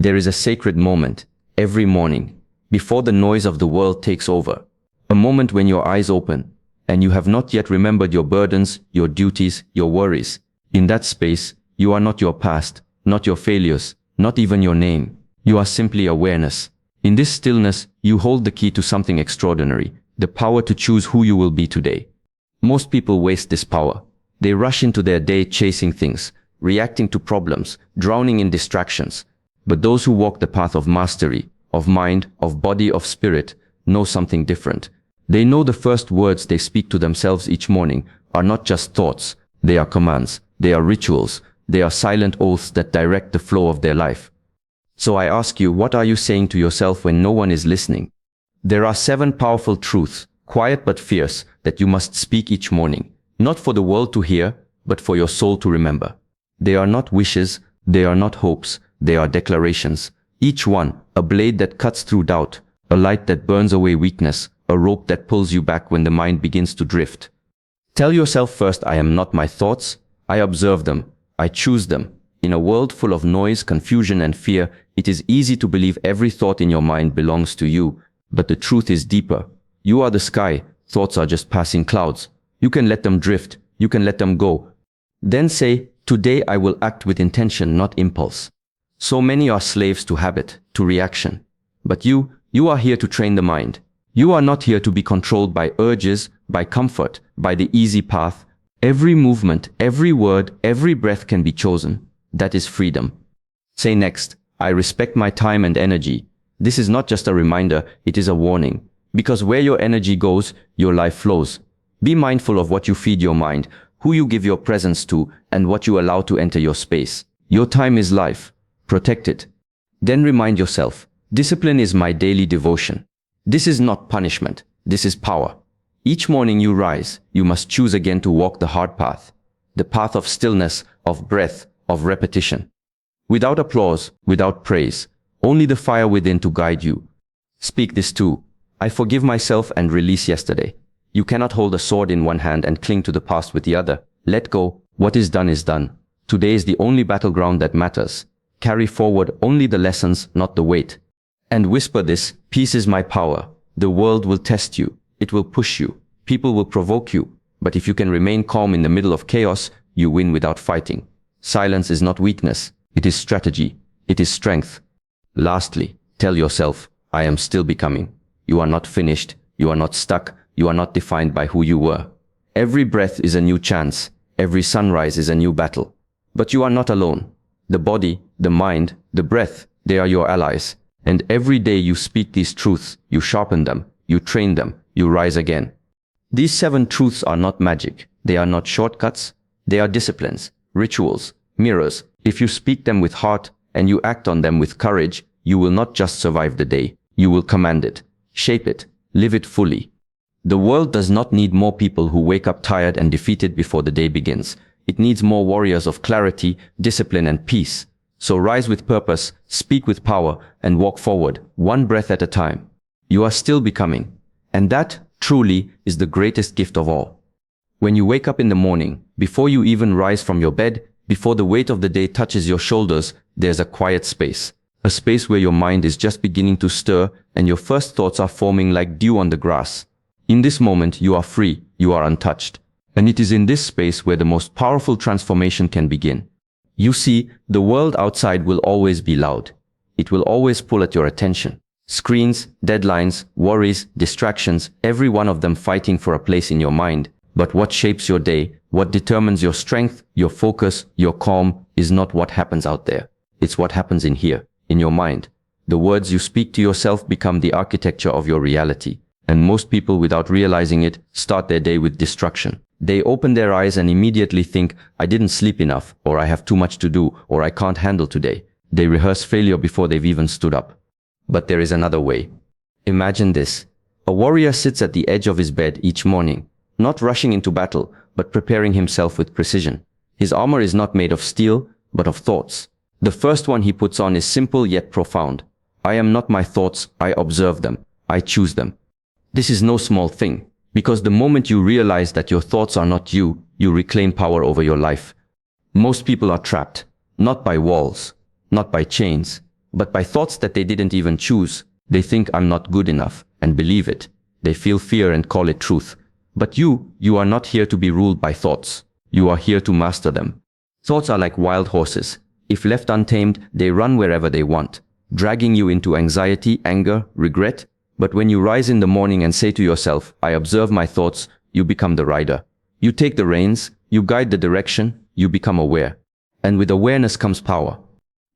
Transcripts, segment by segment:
There is a sacred moment, every morning, before the noise of the world takes over. A moment when your eyes open, and you have not yet remembered your burdens, your duties, your worries. In that space, you are not your past, not your failures, not even your name. You are simply awareness. In this stillness, you hold the key to something extraordinary, the power to choose who you will be today. Most people waste this power. They rush into their day chasing things, reacting to problems, drowning in distractions. But those who walk the path of mastery, of mind, of body, of spirit, know something different. They know the first words they speak to themselves each morning are not just thoughts, they are commands, they are rituals, they are silent oaths that direct the flow of their life. So I ask you, what are you saying to yourself when no one is listening? There are 7 powerful truths, quiet but fierce, that you must speak each morning, not for the world to hear, but for your soul to remember. They are not wishes, they are not hopes, they are declarations. Each one, a blade that cuts through doubt, a light that burns away weakness, a rope that pulls you back when the mind begins to drift. Tell yourself first, I am not my thoughts, I observe them, I choose them. In a world full of noise, confusion and fear, it is easy to believe every thought in your mind belongs to you, but the truth is deeper. You are the sky, thoughts are just passing clouds. You can let them drift, you can let them go. Then say, today I will act with intention, not impulse. So many are slaves to habit, to reaction. But you are here to train the mind. You are not here to be controlled by urges, by comfort, by the easy path. Every movement, every word, every breath can be chosen. That is freedom. Say next, I respect my time and energy. This is not just a reminder, it is a warning. Because where your energy goes, your life flows. Be mindful of what you feed your mind, who you give your presence to, and what you allow to enter your space. Your time is life. Protect it. Then remind yourself, discipline is my daily devotion. This is not punishment, this is power. Each morning you rise, you must choose again to walk the hard path. The path of stillness, of breath, of repetition. Without applause, without praise, only the fire within to guide you. Speak this too. I forgive myself and release yesterday. You cannot hold a sword in one hand and cling to the past with the other. Let go. What is done is done. Today is the only battleground that matters. Carry forward only the lessons, not the weight. And whisper this, peace is my power. The world will test you. It will push you. People will provoke you. But if you can remain calm in the middle of chaos, you win without fighting. Silence is not weakness. It is strategy. It is strength. Lastly, tell yourself, I am still becoming. You are not finished. You are not stuck. You are not defined by who you were. Every breath is a new chance. Every sunrise is a new battle. But you are not alone. The body, the mind, the breath, they are your allies. And every day you speak these truths, you sharpen them, you train them, you rise again. These 7 truths are not magic. They are not shortcuts. They are disciplines, rituals, mirrors. If you speak them with heart and you act on them with courage, you will not just survive the day. You will command it, shape it, live it fully. The world does not need more people who wake up tired and defeated before the day begins. It needs more warriors of clarity, discipline and peace. So rise with purpose, speak with power, and walk forward, one breath at a time. You are still becoming. And that, truly, is the greatest gift of all. When you wake up in the morning, before you even rise from your bed, before the weight of the day touches your shoulders, there's a quiet space. A space where your mind is just beginning to stir and your first thoughts are forming like dew on the grass. In this moment, you are free, you are untouched. And it is in this space where the most powerful transformation can begin. You see, the world outside will always be loud. It will always pull at your attention. Screens, deadlines, worries, distractions, every one of them fighting for a place in your mind. But what shapes your day, what determines your strength, your focus, your calm, is not what happens out there. It's what happens in here, in your mind. The words you speak to yourself become the architecture of your reality. And most people, without realizing it, start their day with destruction. They open their eyes and immediately think, I didn't sleep enough, or I have too much to do, or I can't handle today. They rehearse failure before they've even stood up. But there is another way. Imagine this. A warrior sits at the edge of his bed each morning, not rushing into battle, but preparing himself with precision. His armor is not made of steel, but of thoughts. The first one he puts on is simple yet profound. I am not my thoughts, I observe them, I choose them. This is no small thing, because the moment you realize that your thoughts are not you, you reclaim power over your life. Most people are trapped, not by walls, not by chains, but by thoughts that they didn't even choose. They think I'm not good enough and believe it. They feel fear and call it truth. But you are not here to be ruled by thoughts. You are here to master them. Thoughts are like wild horses. If left untamed, they run wherever they want, dragging you into anxiety, anger, regret. But when you rise in the morning and say to yourself, I observe my thoughts, you become the rider. You take the reins, you guide the direction, you become aware. And with awareness comes power.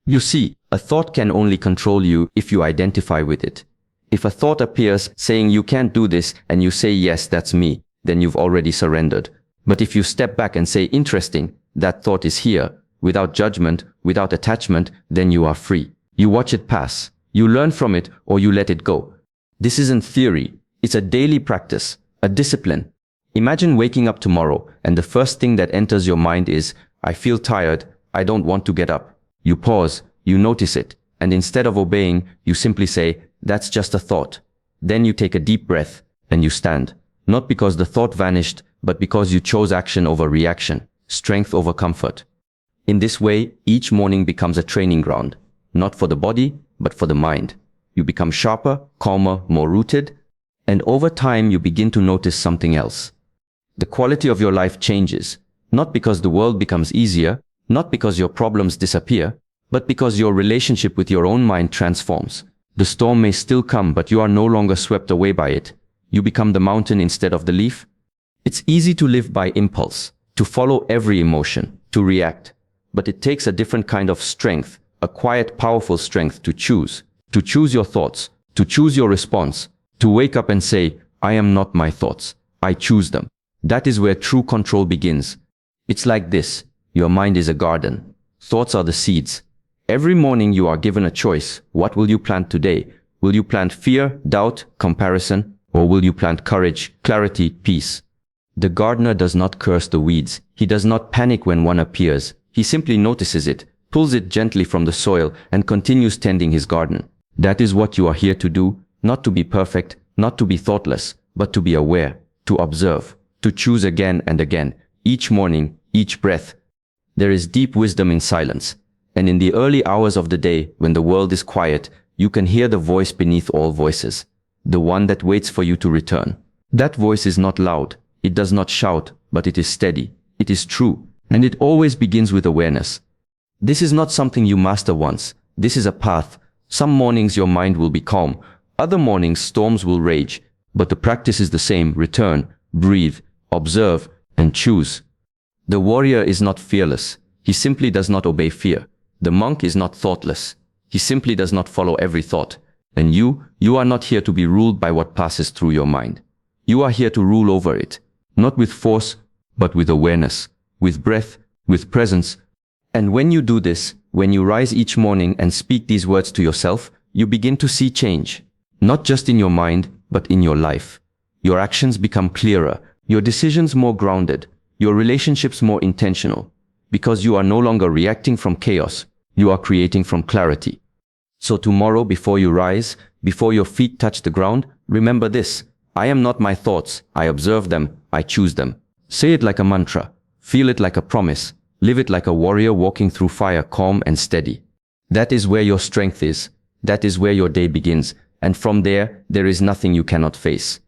You see, a thought can only control you if you identify with it. If a thought appears saying you can't do this and you say yes, that's me, then you've already surrendered. But if you step back and say interesting, that thought is here, without judgment, without attachment, then you are free. You watch it pass. You learn from it or you let it go. This isn't theory. It's a daily practice, a discipline. Imagine waking up tomorrow and the first thing that enters your mind is, I feel tired, I don't want to get up. You pause, you notice it, and instead of obeying, you simply say, that's just a thought. Then you take a deep breath and you stand. Not because the thought vanished, but because you chose action over reaction, strength over comfort. In this way, each morning becomes a training ground, not for the body, but for the mind. You become sharper, calmer, more rooted, and over time you begin to notice something else. The quality of your life changes, not because the world becomes easier, not because your problems disappear, but because your relationship with your own mind transforms. The storm may still come, but you are no longer swept away by it. You become the mountain instead of the leaf. It's easy to live by impulse, to follow every emotion, to react. But it takes a different kind of strength, a quiet, powerful strength to choose your thoughts, to choose your response, to wake up and say, I am not my thoughts, I choose them. That is where true control begins. It's like this, your mind is a garden. Thoughts are the seeds. Every morning you are given a choice. What will you plant today? Will you plant fear, doubt, comparison, or will you plant courage, clarity, peace? The gardener does not curse the weeds. He does not panic when one appears. He simply notices it, pulls it gently from the soil, and continues tending his garden. That is what you are here to do, not to be perfect, not to be thoughtless, but to be aware, to observe, to choose again and again, each morning, each breath. There is deep wisdom in silence. And in the early hours of the day, when the world is quiet, you can hear the voice beneath all voices, the one that waits for you to return. That voice is not loud, it does not shout, but it is steady, it is true, and it always begins with awareness. This is not something you master once, this is a path. Some mornings your mind will be calm, other mornings storms will rage, but the practice is the same: return, breathe, observe, and choose. The warrior is not fearless, he simply does not obey fear. The monk is not thoughtless. He simply does not follow every thought. And you are not here to be ruled by what passes through your mind. You are here to rule over it, not with force, but with awareness, with breath, with presence. And when you do this, when you rise each morning and speak these words to yourself, you begin to see change, not just in your mind, but in your life. Your actions become clearer, your decisions more grounded, your relationships more intentional, because you are no longer reacting from chaos. You are creating from clarity. So tomorrow, before you rise, before your feet touch the ground, remember this: I am not my thoughts, I observe them, I choose them. Say it like a mantra, feel it like a promise, live it like a warrior walking through fire, calm and steady. That is where your strength is, that is where your day begins, and from there is nothing you cannot face.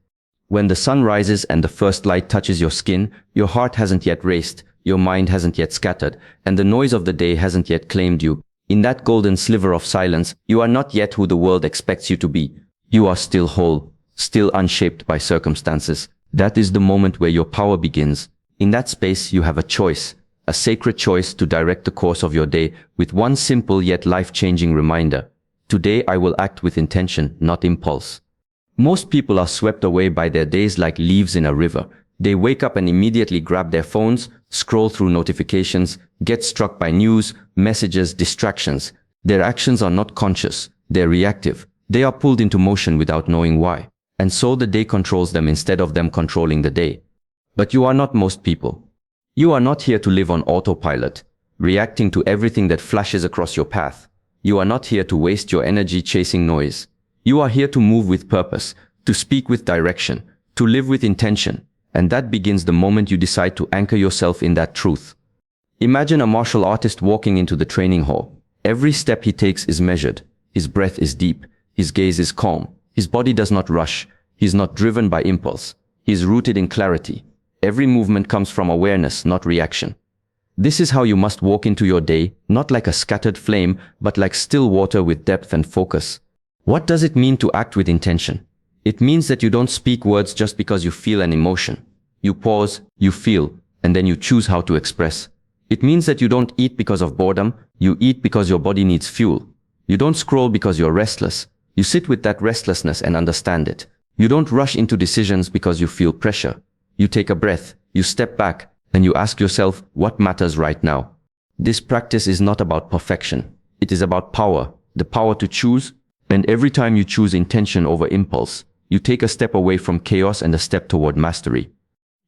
When the sun rises and the first light touches your skin, your heart hasn't yet raced, your mind hasn't yet scattered, and the noise of the day hasn't yet claimed you. In that golden sliver of silence, you are not yet who the world expects you to be. You are still whole, still unshaped by circumstances. That is the moment where your power begins. In that space, you have a choice, a sacred choice to direct the course of your day with one simple yet life-changing reminder. Today I will act with intention, not impulse. Most people are swept away by their days like leaves in a river. They wake up and immediately grab their phones, scroll through notifications, get struck by news, messages, distractions. Their actions are not conscious, they're reactive. They are pulled into motion without knowing why. And so the day controls them instead of them controlling the day. But you are not most people. You are not here to live on autopilot, reacting to everything that flashes across your path. You are not here to waste your energy chasing noise. You are here to move with purpose, to speak with direction, to live with intention. And that begins the moment you decide to anchor yourself in that truth. Imagine a martial artist walking into the training hall. Every step he takes is measured. His breath is deep. His gaze is calm. His body does not rush. He is not driven by impulse. He is rooted in clarity. Every movement comes from awareness, not reaction. This is how you must walk into your day, not like a scattered flame, but like still water with depth and focus. What does it mean to act with intention? It means that you don't speak words just because you feel an emotion. You pause, you feel, and then you choose how to express. It means that you don't eat because of boredom, you eat because your body needs fuel. You don't scroll because you're restless. You sit with that restlessness and understand it. You don't rush into decisions because you feel pressure. You take a breath, you step back, and you ask yourself what matters right now. This practice is not about perfection. It is about power, the power to choose. And every time you choose intention over impulse, you take a step away from chaos and a step toward mastery.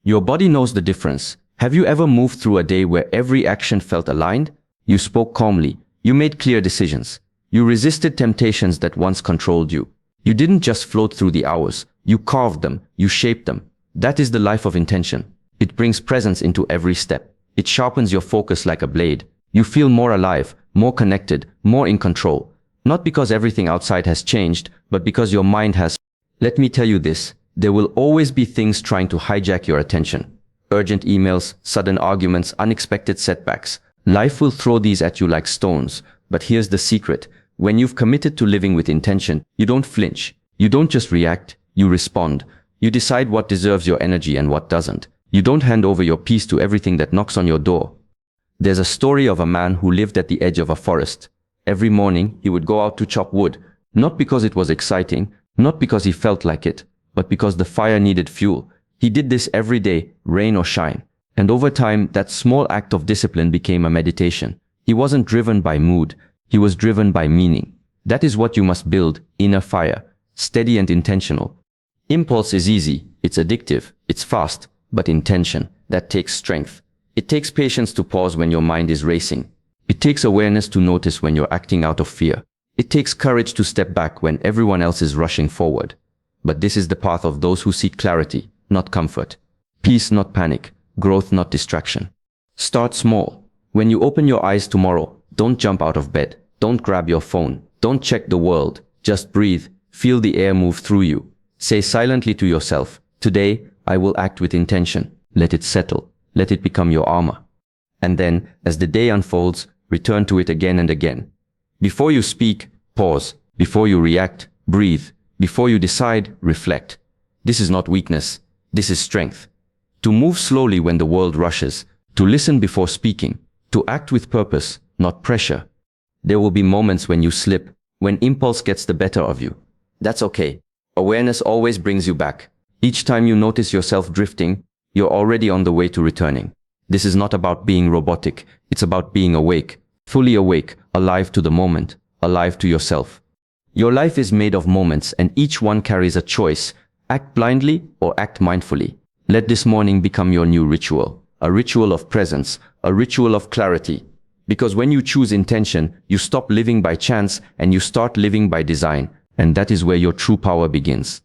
Your body knows the difference. Have you ever moved through a day where every action felt aligned? You spoke calmly. You made clear decisions. You resisted temptations that once controlled you. You didn't just float through the hours. You carved them. You shaped them. That is the life of intention. It brings presence into every step. It sharpens your focus like a blade. You feel more alive, more connected, more in control. Not because everything outside has changed, but because your mind has. Let me tell you this, there will always be things trying to hijack your attention. Urgent emails, sudden arguments, unexpected setbacks. Life will throw these at you like stones. But here's the secret. When you've committed to living with intention, you don't flinch. You don't just react, you respond. You decide what deserves your energy and what doesn't. You don't hand over your peace to everything that knocks on your door. There's a story of a man who lived at the edge of a forest. Every morning, he would go out to chop wood, not because it was exciting, not because he felt like it, but because the fire needed fuel. He did this every day, rain or shine. And over time, that small act of discipline became a meditation. He wasn't driven by mood, he was driven by meaning. That is what you must build, inner fire, steady and intentional. Impulse is easy, it's addictive, it's fast. But intention, that takes strength. It takes patience to pause when your mind is racing. It takes awareness to notice when you're acting out of fear. It takes courage to step back when everyone else is rushing forward. But this is the path of those who seek clarity, not comfort. Peace, not panic. Growth, not distraction. Start small. When you open your eyes tomorrow, don't jump out of bed. Don't grab your phone. Don't check the world. Just breathe. Feel the air move through you. Say silently to yourself, today, I will act with intention. Let it settle. Let it become your armor. And then, as the day unfolds, return to it again and again. Before you speak, pause. Before you react, breathe. Before you decide, reflect. This is not weakness. This is strength. To move slowly when the world rushes. To listen before speaking. To act with purpose, not pressure. There will be moments when you slip, when impulse gets the better of you. That's okay. Awareness always brings you back. Each time you notice yourself drifting, you're already on the way to returning. This is not about being robotic. It's about being awake, fully awake, alive to the moment, alive to yourself. Your life is made of moments and each one carries a choice. Act blindly or act mindfully. Let this morning become your new ritual. A ritual of presence, a ritual of clarity. Because when you choose intention, you stop living by chance and you start living by design. And that is where your true power begins.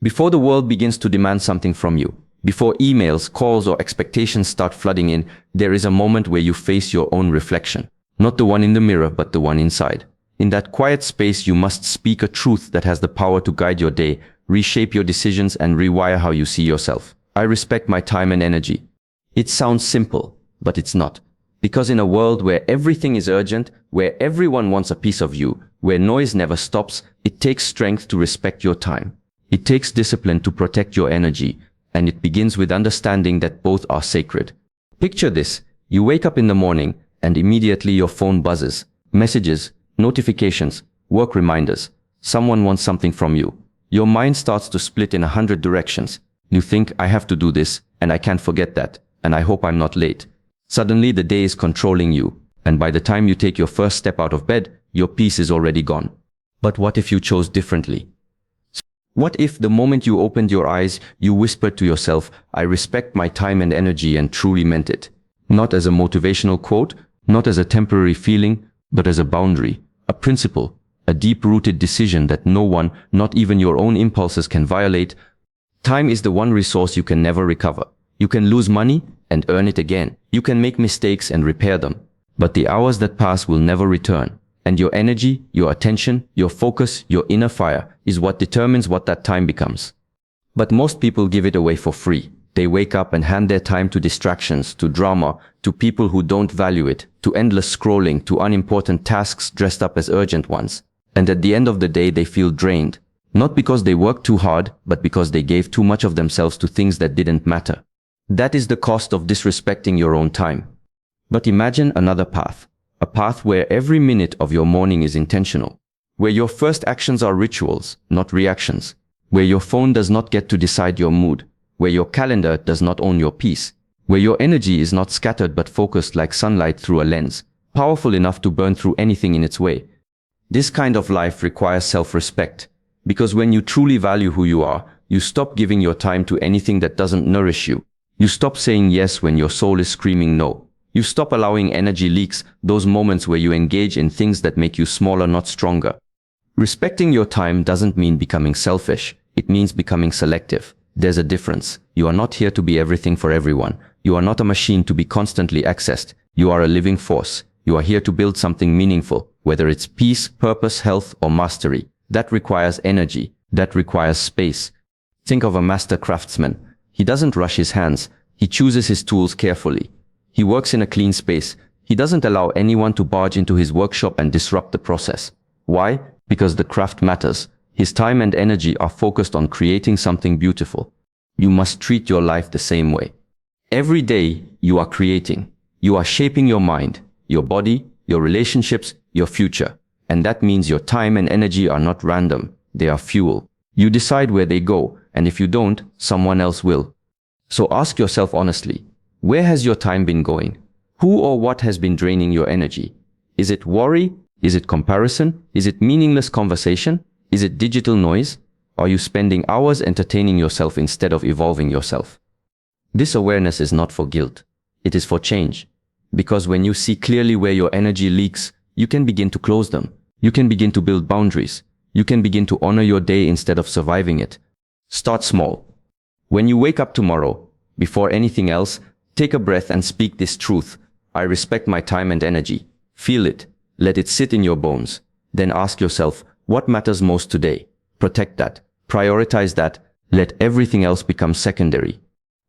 Before the world begins to demand something from you, before emails, calls, or expectations start flooding in, there is a moment where you face your own reflection. Not the one in the mirror, but the one inside. In that quiet space, you must speak a truth that has the power to guide your day, reshape your decisions, and rewire how you see yourself. I respect my time and energy. It sounds simple, but it's not. Because in a world where everything is urgent, where everyone wants a piece of you, where noise never stops, it takes strength to respect your time. It takes discipline to protect your energy, and it begins with understanding that both are sacred. Picture this. You wake up in the morning, and immediately your phone buzzes. Messages, notifications, work reminders. Someone wants something from you. Your mind starts to split in 100 directions. You think, I have to do this, and I can't forget that, and I hope I'm not late. Suddenly the day is controlling you, and by the time you take your first step out of bed, your peace is already gone. But what if you chose differently? What if the moment you opened your eyes, you whispered to yourself, I respect my time and energy, and truly meant it? Not as a motivational quote, not as a temporary feeling, but as a boundary, a principle, a deep-rooted decision that no one, not even your own impulses, can violate. Time is the one resource you can never recover. You can lose money and earn it again. You can make mistakes and repair them. But the hours that pass will never return. And your energy, your attention, your focus, your inner fire is what determines what that time becomes. But most people give it away for free. They wake up and hand their time to distractions, to drama, to people who don't value it, to endless scrolling, to unimportant tasks dressed up as urgent ones. And at the end of the day, they feel drained. Not because they worked too hard, but because they gave too much of themselves to things that didn't matter. That is the cost of disrespecting your own time. But imagine another path. A path where every minute of your morning is intentional. Where your first actions are rituals, not reactions. Where your phone does not get to decide your mood. Where your calendar does not own your peace. Where your energy is not scattered but focused like sunlight through a lens, powerful enough to burn through anything in its way. This kind of life requires self-respect. Because when you truly value who you are, you stop giving your time to anything that doesn't nourish you. You stop saying yes when your soul is screaming no. You stop allowing energy leaks, those moments where you engage in things that make you smaller, not stronger. Respecting your time doesn't mean becoming selfish. It means becoming selective. There's a difference. You are not here to be everything for everyone. You are not a machine to be constantly accessed. You are a living force. You are here to build something meaningful, whether it's peace, purpose, health, or mastery. That requires energy. That requires space. Think of a master craftsman. He doesn't rush his hands. He chooses his tools carefully. He works in a clean space. He doesn't allow anyone to barge into his workshop and disrupt the process. Why? Because the craft matters. His time and energy are focused on creating something beautiful. You must treat your life the same way. Every day, you are creating. You are shaping your mind, your body, your relationships, your future. And that means your time and energy are not random. They are fuel. You decide where they go, and if you don't, someone else will. So ask yourself honestly, where has your time been going? Who or what has been draining your energy? Is it worry? Is it comparison? Is it meaningless conversation? Is it digital noise? Are you spending hours entertaining yourself instead of evolving yourself? This awareness is not for guilt. It is for change. Because when you see clearly where your energy leaks, you can begin to close them. You can begin to build boundaries. You can begin to honor your day instead of surviving it. Start small. When you wake up tomorrow, before anything else, take a breath and speak this truth. I respect my time and energy. Feel it. Let it sit in your bones. Then ask yourself, what matters most today? Protect that. Prioritize that. Let everything else become secondary.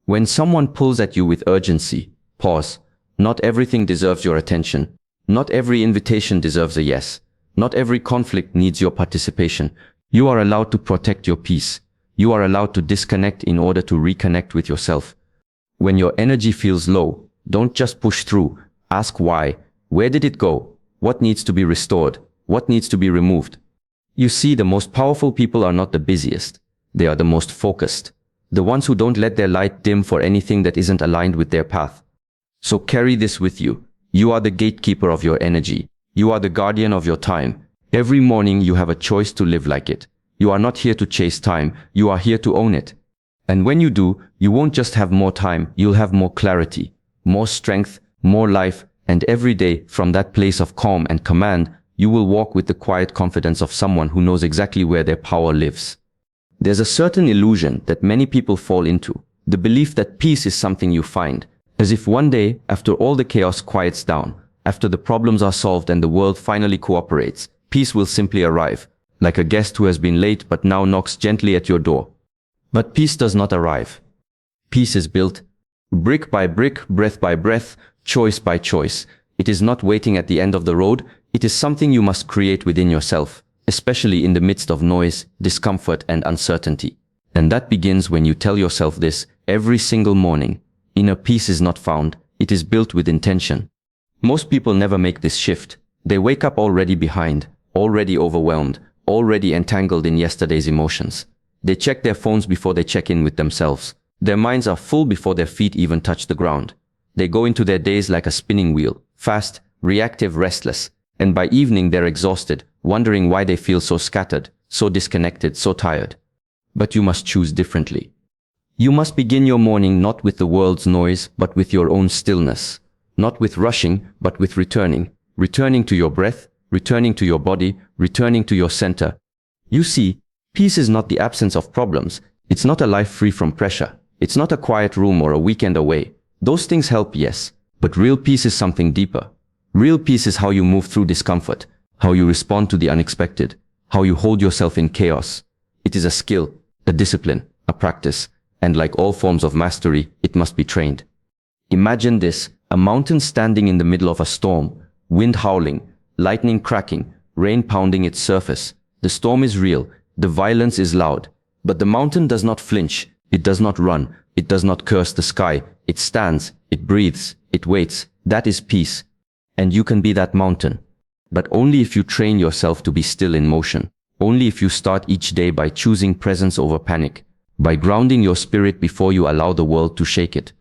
When someone pulls at you with urgency, pause. Not everything deserves your attention. Not every invitation deserves a yes. Not every conflict needs your participation. You are allowed to protect your peace. You are allowed to disconnect in order to reconnect with yourself. When your energy feels low, don't just push through. Ask why. Where did it go? What needs to be restored? What needs to be removed? You see, the most powerful people are not the busiest. They are the most focused. The ones who don't let their light dim for anything that isn't aligned with their path. So carry this with you. You are the gatekeeper of your energy. You are the guardian of your time. Every morning you have a choice to live like it. You are not here to chase time. You are here to own it. And when you do, you won't just have more time. You'll have more clarity, more strength, more life. And every day, from that place of calm and command, you will walk with the quiet confidence of someone who knows exactly where their power lives. There's a certain illusion that many people fall into, the belief that peace is something you find, as if one day, after all the chaos quiets down, after the problems are solved and the world finally cooperates, peace will simply arrive, like a guest who has been late but now knocks gently at your door. But peace does not arrive. Peace is built, brick by brick, breath by breath, choice by choice. It is not waiting at the end of the road. It is something you must create within yourself, especially in the midst of noise, discomfort, and uncertainty. And that begins when you tell yourself this every single morning. Inner peace is not found. It is built with intention. Most people never make this shift. They wake up already behind, already overwhelmed, already entangled in yesterday's emotions. They check their phones before they check in with themselves. Their minds are full before their feet even touch the ground. They go into their days like a spinning wheel, fast, reactive, restless. And by evening they're exhausted, wondering why they feel so scattered, so disconnected, so tired. But you must choose differently. You must begin your morning not with the world's noise, but with your own stillness. Not with rushing, but with returning. Returning to your breath, returning to your body, returning to your center. You see, peace is not the absence of problems. It's not a life free from pressure. It's not a quiet room or a weekend away. Those things help, yes. But real peace is something deeper. Real peace is how you move through discomfort, how you respond to the unexpected, how you hold yourself in chaos. It is a skill, a discipline, a practice, and like all forms of mastery, it must be trained. Imagine this, a mountain standing in the middle of a storm, wind howling, lightning cracking, rain pounding its surface. The storm is real, the violence is loud, but the mountain does not flinch, it does not run, it does not curse the sky, it stands, it breathes, it waits. That is peace. And you can be that mountain. But only if you train yourself to be still in motion. Only if you start each day by choosing presence over panic, by grounding your spirit before you allow the world to shake it.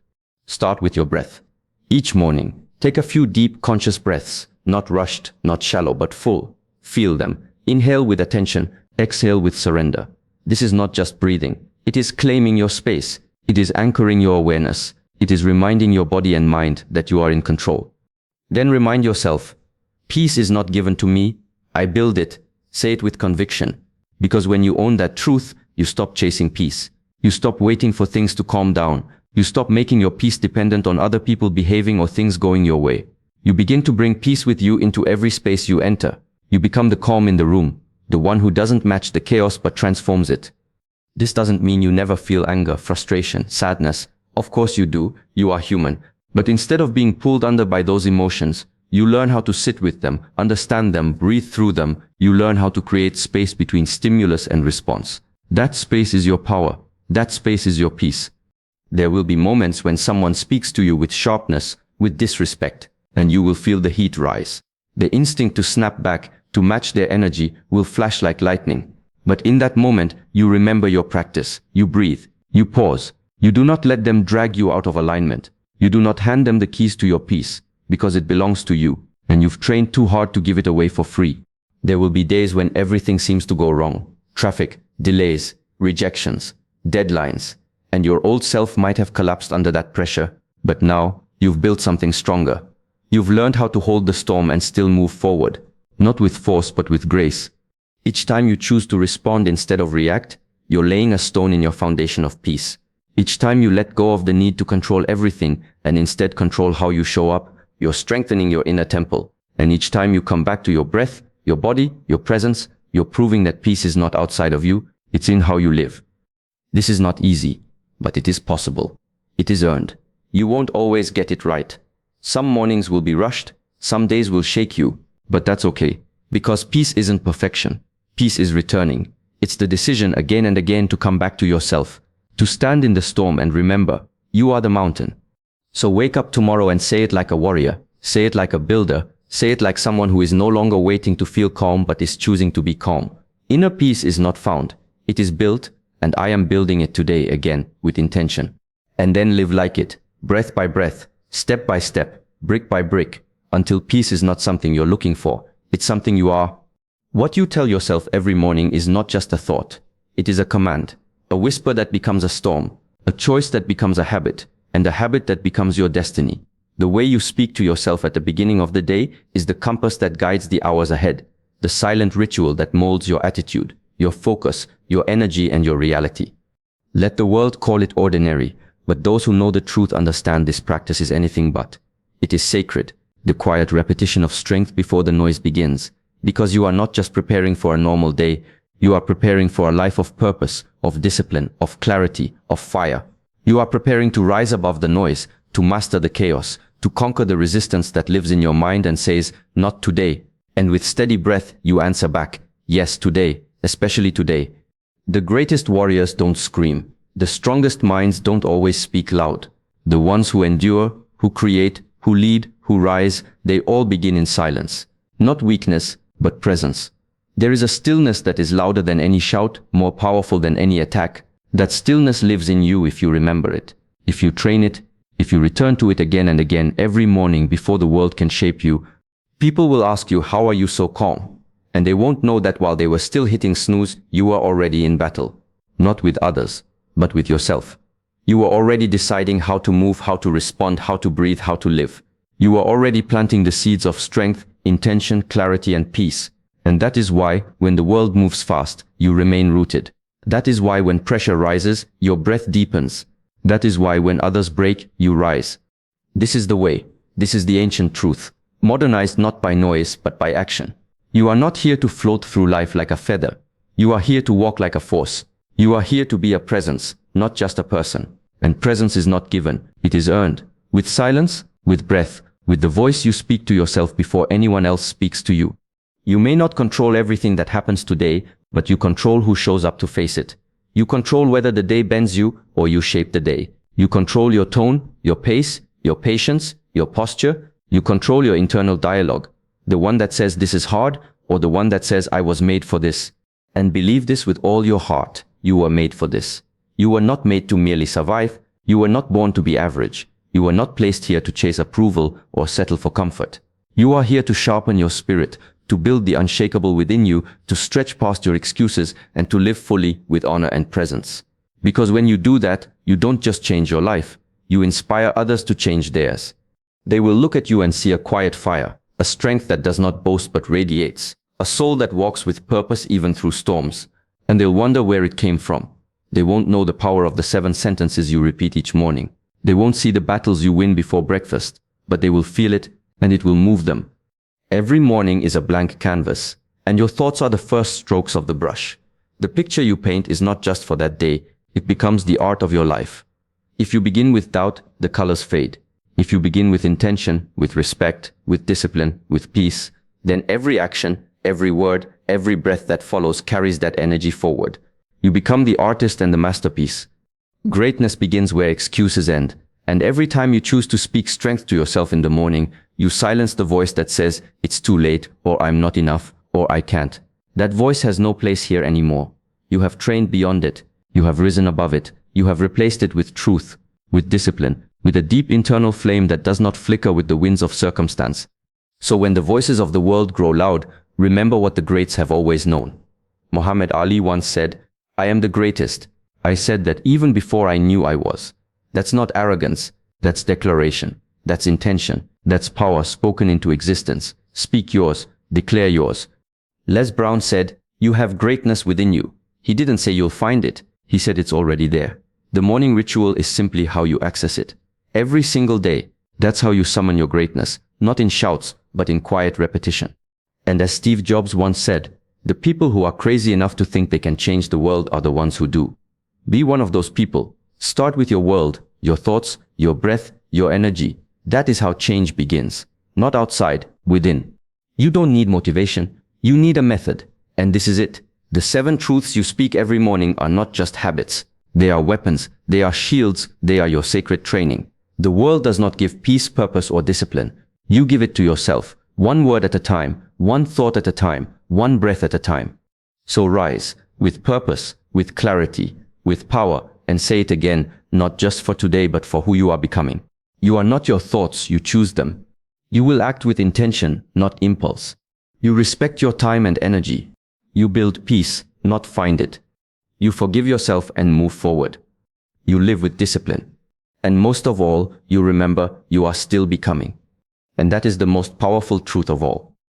Start with your breath. Each morning, take a few deep conscious breaths, not rushed, not shallow, but full. Feel them. Inhale with attention, exhale with surrender. This is not just breathing. It is claiming your space. It is anchoring your awareness. It is reminding your body and mind that you are in control. Then remind yourself, peace is not given to me, I build it. Say it with conviction. Because when you own that truth, you stop chasing peace. You stop waiting for things to calm down. You stop making your peace dependent on other people behaving or things going your way. You begin to bring peace with you into every space you enter. You become the calm in the room, the one who doesn't match the chaos but transforms it. This doesn't mean you never feel anger, frustration, sadness. Of course you do, you are human. But instead of being pulled under by those emotions, you learn how to sit with them, understand them, breathe through them. You learn how to create space between stimulus and response. That space is your power. That space is your peace. There will be moments when someone speaks to you with sharpness, with disrespect, and you will feel the heat rise. The instinct to snap back, to match their energy, will flash like lightning. But in that moment, you remember your practice. You breathe. You pause. You do not let them drag you out of alignment. You do not hand them the keys to your peace, because it belongs to you, and you've trained too hard to give it away for free. There will be days when everything seems to go wrong. Traffic, delays, rejections, deadlines, and your old self might have collapsed under that pressure, but now you've built something stronger. You've learned how to hold the storm and still move forward, not with force but with grace. Each time you choose to respond instead of react, you're laying a stone in your foundation of peace. Each time you let go of the need to control everything and instead control how you show up, you're strengthening your inner temple. And each time you come back to your breath, your body, your presence, you're proving that peace is not outside of you, it's in how you live. This is not easy, but it is possible. It is earned. You won't always get it right. Some mornings will be rushed, some days will shake you, but that's okay. Because peace isn't perfection. Peace is returning. It's the decision again and again to come back to yourself. To stand in the storm and remember, you are the mountain. So wake up tomorrow and say it like a warrior, say it like a builder, say it like someone who is no longer waiting to feel calm but is choosing to be calm. Inner peace is not found, it is built, and I am building it today again with intention. And then live like it, breath by breath, step by step, brick by brick, until peace is not something you're looking for, it's something you are. What you tell yourself every morning is not just a thought, it is a command. A whisper that becomes a storm, a choice that becomes a habit, and a habit that becomes your destiny. The way you speak to yourself at the beginning of the day is the compass that guides the hours ahead, the silent ritual that molds your attitude, your focus, your energy, and your reality. Let the world call it ordinary, but those who know the truth understand this practice is anything but. It is sacred, the quiet repetition of strength before the noise begins, because you are not just preparing for a normal day, you are preparing for a life of purpose, of discipline, of clarity, of fire. You are preparing to rise above the noise, to master the chaos, to conquer the resistance that lives in your mind and says, not today. And with steady breath, you answer back, yes, today, especially today. The greatest warriors don't scream. The strongest minds don't always speak loud. The ones who endure, who create, who lead, who rise, they all begin in silence. Not weakness, but presence. There is a stillness that is louder than any shout, more powerful than any attack. That stillness lives in you if you remember it, if you train it, if you return to it again and again every morning before the world can shape you. People will ask you, how are you so calm? And they won't know that while they were still hitting snooze, you were already in battle. Not with others, but with yourself. You were already deciding how to move, how to respond, how to breathe, how to live. You were already planting the seeds of strength, intention, clarity, and peace. And that is why, when the world moves fast, you remain rooted. That is why when pressure rises, your breath deepens. That is why when others break, you rise. This is the way. This is the ancient truth. Modernized not by noise, but by action. You are not here to float through life like a feather. You are here to walk like a force. You are here to be a presence, not just a person. And presence is not given, it is earned. With silence, with breath, with the voice you speak to yourself before anyone else speaks to you. You may not control everything that happens today, but you control who shows up to face it. You control whether the day bends you or you shape the day. You control your tone, your pace, your patience, your posture. You control your internal dialogue. The one that says this is hard, or the one that says I was made for this. And believe this with all your heart. You were made for this. You were not made to merely survive. You were not born to be average. You were not placed here to chase approval or settle for comfort. You are here to sharpen your spirit, to build the unshakable within you, to stretch past your excuses, and to live fully with honor and presence. Because when you do that, you don't just change your life. You inspire others to change theirs. They will look at you and see a quiet fire, a strength that does not boast but radiates, a soul that walks with purpose even through storms. And they'll wonder where it came from. They won't know the power of the 7 sentences you repeat each morning. They won't see the battles you win before breakfast, but they will feel it, and it will move them. Every morning is a blank canvas, and your thoughts are the first strokes of the brush. The picture you paint is not just for that day, it becomes the art of your life. If you begin with doubt, the colors fade. If you begin with intention, with respect, with discipline, with peace, then every action, every word, every breath that follows carries that energy forward. You become the artist and the masterpiece. Greatness begins where excuses end, and every time you choose to speak strength to yourself in the morning, you silence the voice that says, it's too late, or I'm not enough, or I can't. That voice has no place here anymore. You have trained beyond it. You have risen above it. You have replaced it with truth, with discipline, with a deep internal flame that does not flicker with the winds of circumstance. So when the voices of the world grow loud, remember what the greats have always known. Muhammad Ali once said, I am the greatest. I said that even before I knew I was. That's not arrogance. That's declaration. That's intention. That's power spoken into existence. Speak yours. Declare yours. Les Brown said, you have greatness within you. He didn't say you'll find it. He said it's already there. The morning ritual is simply how you access it. Every single day, that's how you summon your greatness, not in shouts, but in quiet repetition. And as Steve Jobs once said, the people who are crazy enough to think they can change the world are the ones who do. Be one of those people. Start with your world, your thoughts, your breath, your energy. That is how change begins. Not outside, within. You don't need motivation. You need a method. And this is it. The 7 truths you speak every morning are not just habits. They are weapons. They are shields. They are your sacred training. The world does not give peace, purpose, or discipline. You give it to yourself. One word at a time, one thought at a time, one breath at a time. So rise, with purpose, with clarity, with power, and say it again, not just for today but for who you are becoming. You are not your thoughts, you choose them. You will act with intention, not impulse. You respect your time and energy. You build peace, not find it. You forgive yourself and move forward. You live with discipline. And most of all, you remember you are still becoming. And that is the most powerful truth of all.